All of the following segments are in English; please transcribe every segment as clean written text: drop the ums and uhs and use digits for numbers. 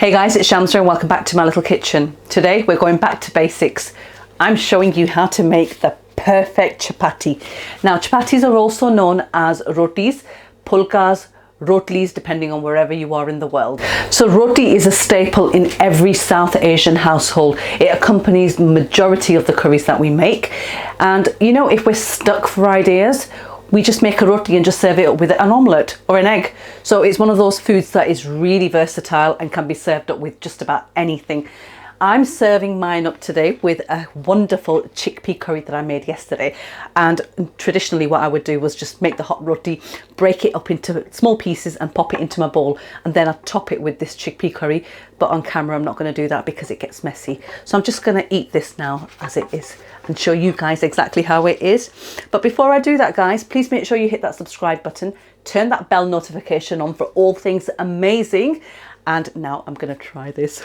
Hey guys, it's Shamsa and welcome back to my little kitchen. Today we're going back to basics. I'm showing you how to make the perfect chapati. Now chapatis are also known as rotis, phulkas, rotlis, depending on wherever you are in the world. So roti is a staple in every South Asian household. It accompanies the majority of the curries that we make. And you know, if we're stuck for ideas, we just make a roti and just serve it up with an omelette or an egg. So it's one of those foods that is really versatile and can be served up with just about anything. I'm serving mine up today with a wonderful chickpea curry that I made yesterday. And traditionally what I would do was just make the hot roti, break it up into small pieces and pop it into my bowl. And then I'd top it with this chickpea curry. But on camera, I'm not going to do that because it gets messy. So I'm just going to eat this now as it is and show you guys exactly how it is. But before I do that, guys, please make sure you hit that subscribe button, turn that bell notification on for all things amazing. And now I'm going to try this.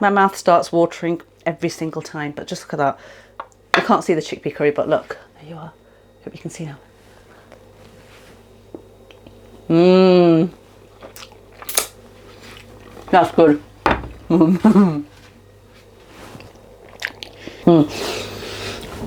My mouth starts watering every single time, but just look at that. You can't see the chickpea curry, but look, there you are. Hope you can see now. That's good.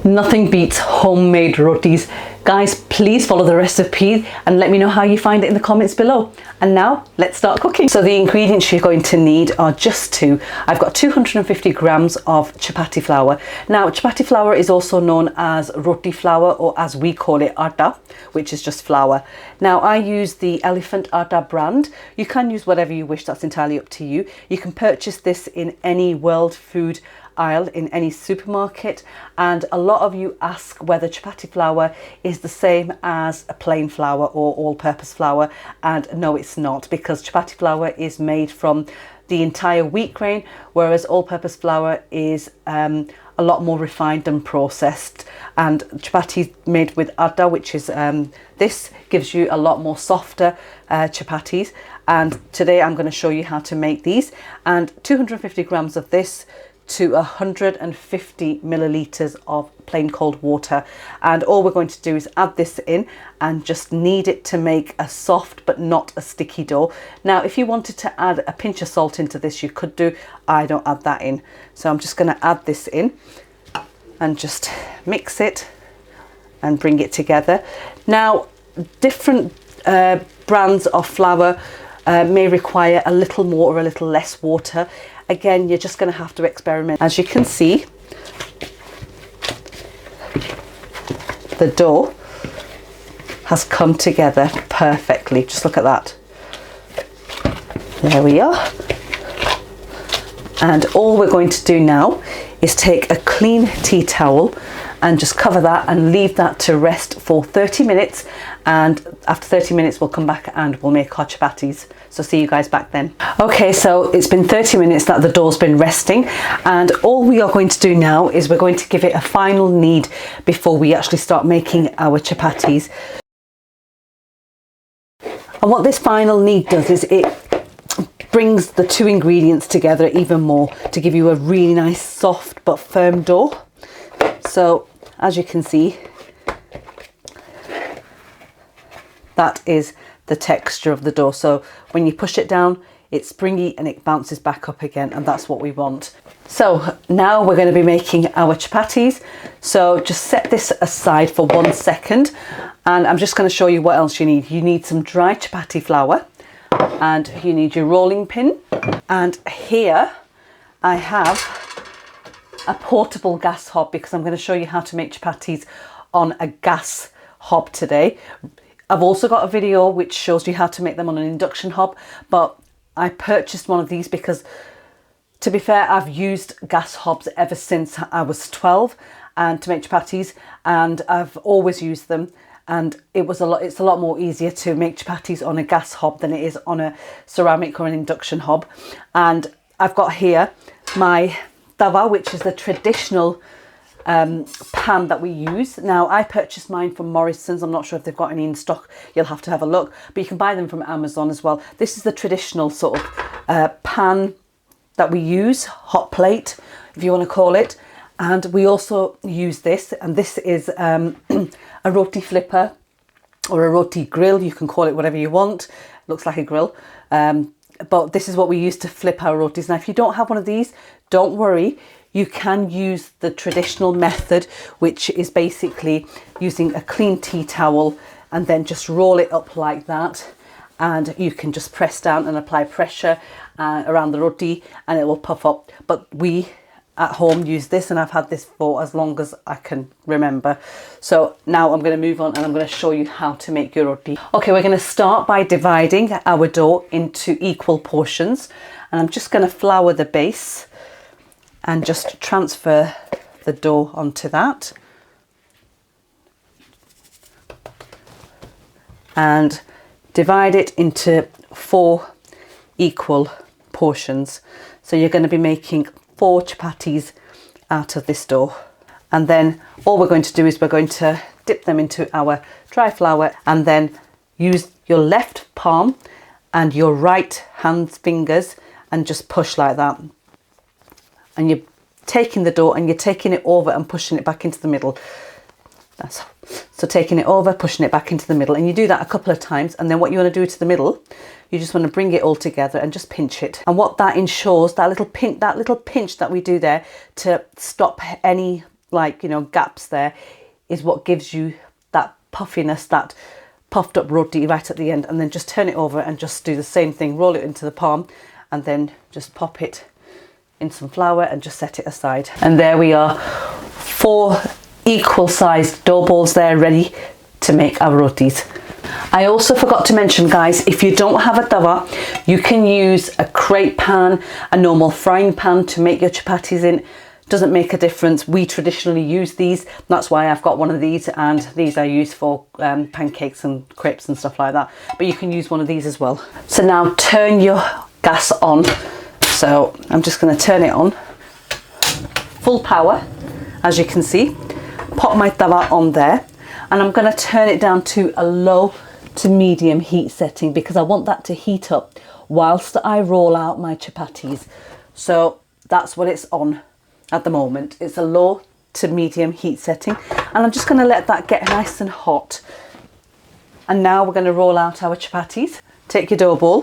Nothing beats homemade rotis. Guys, please follow the recipe and let me know how you find it in the comments below. And now let's start cooking. So the ingredients you're going to need are just two. I've got 250 grams of chapati flour. Now chapati flour is also known as roti flour, or as we call it, atta, which is just flour. Now I use the Elephant Atta brand. You can use whatever you wish, that's entirely up to you. You can purchase this in any world food aisle in any supermarket, and a lot of you ask whether chapati flour is the same as a plain flour or all-purpose flour, and no, it's not, because chapati flour is made from the entire wheat grain, whereas all-purpose flour is a lot more refined and processed. And chapati made with atta, which is this, gives you a lot more softer chapatis. And today I'm going to show you how to make these. And 250 grams of this to 150 milliliters of plain cold water, and all we're going to do is add this in and just knead it to make a soft but not a sticky dough. Now if you wanted to add a pinch of salt into this, you could do. I don't add that in, so I'm just going to add this in and just mix it and bring it together. Now different brands of flour may require a little more or a little less water. Again, you're just going to have to experiment. As you can see, the dough has come together perfectly. Just look at that. There we are. And all we're going to do now is take a clean tea towel and just cover that and leave that to rest for 30 minutes. And after 30 minutes, we'll come back and we'll make our chapatis. So see you guys back then. Okay, so it's been 30 minutes that the dough's been resting. And all we are going to do now is we're going to give it a final knead before we actually start making our chapatis. And what this final knead does is it brings the two ingredients together even more to give you a really nice soft but firm dough. So as you can see, that is the texture of the dough. So when you push it down, it's springy and it bounces back up again, and that's what we want. So now we're going to be making our chapatis. So just set this aside for 1 second, and I'm just going to show you what else you need. You need some dry chapati flour, and you need your rolling pin. And here I have a portable gas hob, because I'm going to show you how to make chapatis on a gas hob today. I've also got a video which shows you how to make them on an induction hob, but I purchased one of these because, to be fair, I've used gas hobs ever since I was 12 and to make chapatis, and I've always used them, and it's a lot more easier to make chapatis on a gas hob than it is on a ceramic or an induction hob. And I've got here my Tava, which is the traditional pan that we use. Now I purchased mine from Morrison's. I'm not sure if they've got any in stock. You'll have to have a look, but you can buy them from Amazon as well. This is the traditional sort of pan that we use, hot plate if you want to call it. And we also use this, and this is a roti flipper or a roti grill. You can call it whatever you want. Looks like a grill. but this is what we use to flip our rotis. Now if you don't have one of these, don't worry, you can use the traditional method, which is basically using a clean tea towel and then just roll it up like that, and you can just press down and apply pressure around the roti and it will puff up. But we at home use this, and I've had this for as long as I can remember. So now I'm going to move on and I'm going to show you how to make your roti. Okay, we're going to start by dividing our dough into equal portions, and I'm just going to flour the base and just transfer the dough onto that. And divide it into 4 equal portions. So you're going to be making 4 chapatis out of this dough. And then all we're going to do is we're going to dip them into our dry flour, and then use your left palm and your right hand's fingers and just push like that. And you're taking the dough and you're taking it over and pushing it back into the middle. So taking it over, pushing it back into the middle, and you do that a couple of times. And then what you want to do to the middle, you just want to bring it all together and just pinch it. And what that ensures, that little pinch that we do there to stop any, like, you know, gaps there, is what gives you that puffiness, that puffed up roti right at the end. And then just turn it over and just do the same thing, roll it into the palm, and then just pop it in some flour and just set it aside. And there we are, 4 equal sized dough balls there, ready to make our rotis. I also forgot to mention, guys, if you don't have a tawa, you can use a crepe pan, a normal frying pan to make your chapatis in. Doesn't make a difference. We traditionally use these. That's why I've got one of these, and these I use for pancakes and crepes and stuff like that. But you can use one of these as well. So now turn your gas on. So I'm just going to turn it on full power, as you can see. Pop my tawa on there, and I'm going to turn it down to a low to medium heat setting because I want that to heat up whilst I roll out my chapatis. So that's what it's on at the moment. It's a low to medium heat setting, and I'm just going to let that get nice and hot. And now we're going to roll out our chapatis. Take your dough ball,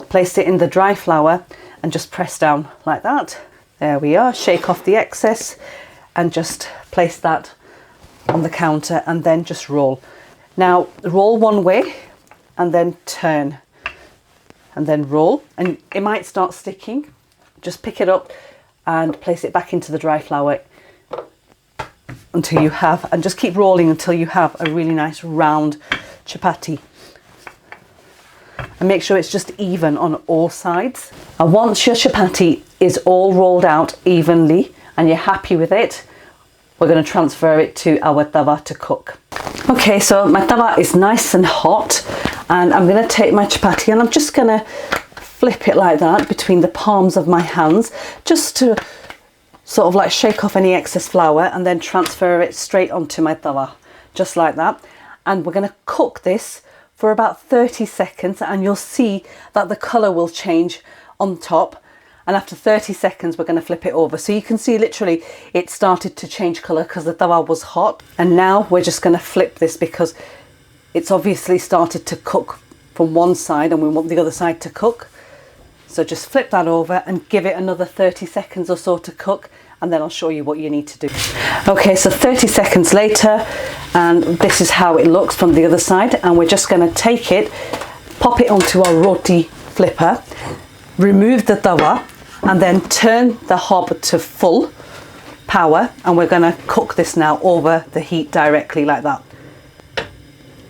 place it in the dry flour and just press down like that. There we are. Shake off the excess and just place that on the counter, and then just roll. Now roll one way and then turn, and then roll, and it might start sticking. Just pick it up and place it back into the dry flour until you have, and just keep rolling until you have a really nice round chapati. And make sure it's just even on all sides. And once your chapati is all rolled out evenly and you're happy with it, we're going to transfer it to our tawa to cook. Okay, so my tawa is nice and hot, and I'm going to take my chapati and I'm just going to flip it like that between the palms of my hands, just to sort of like shake off any excess flour, and then transfer it straight onto my tawa, just like that. And we're going to cook this for about 30 seconds, and you'll see that the colour will change on top. And after 30 seconds, we're going to flip it over. So you can see literally it started to change colour because the tawa was hot. And now we're just going to flip this because it's obviously started to cook from one side and we want the other side to cook. So just flip that over and give it another 30 seconds or so to cook, and then I'll show you what you need to do. Okay, so 30 seconds later, and this is how it looks from the other side. And we're just going to take it, pop it onto our roti flipper, remove the tawa, and then turn the hob to full power, and we're going to cook this now over the heat directly like that.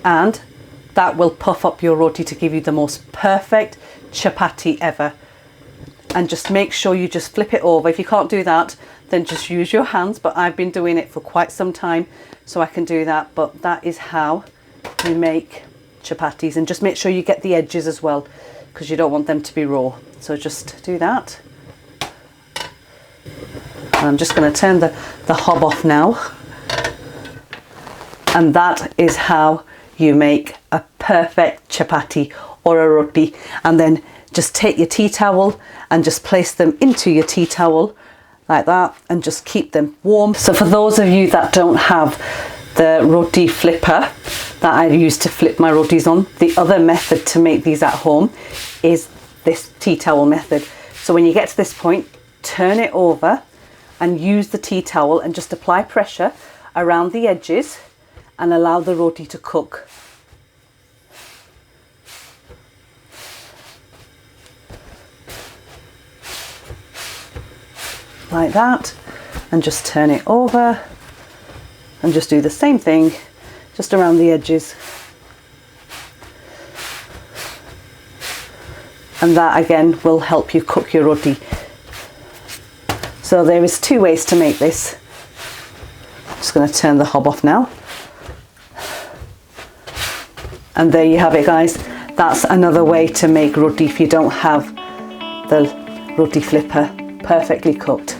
And that will puff up your roti to give you the most perfect chapati ever. And just make sure you just flip it over. If you can't do that, then just use your hands, but I've been doing it for quite some time so I can do that. But that is how you make chapatis, and just make sure you get the edges as well because you don't want them to be raw. So just do that. And I'm just going to turn the hob off now. And that is how you make a perfect chapati or a roti. And then just take your tea towel and just place them into your tea towel like that, and just keep them warm. So for those of you that don't have the roti flipper that I use to flip my rotis on. The other method to make these at home is this tea towel method. So when you get to this point, turn it over and use the tea towel and just apply pressure around the edges and allow the roti to cook. Like that, and just turn it over and just do the same thing just around the edges. And that again will help you cook your roti. So there is 2 ways to make this. I'm just going to turn the hob off now. And there you have it, guys. That's another way to make roti if you don't have the roti flipper perfectly cooked.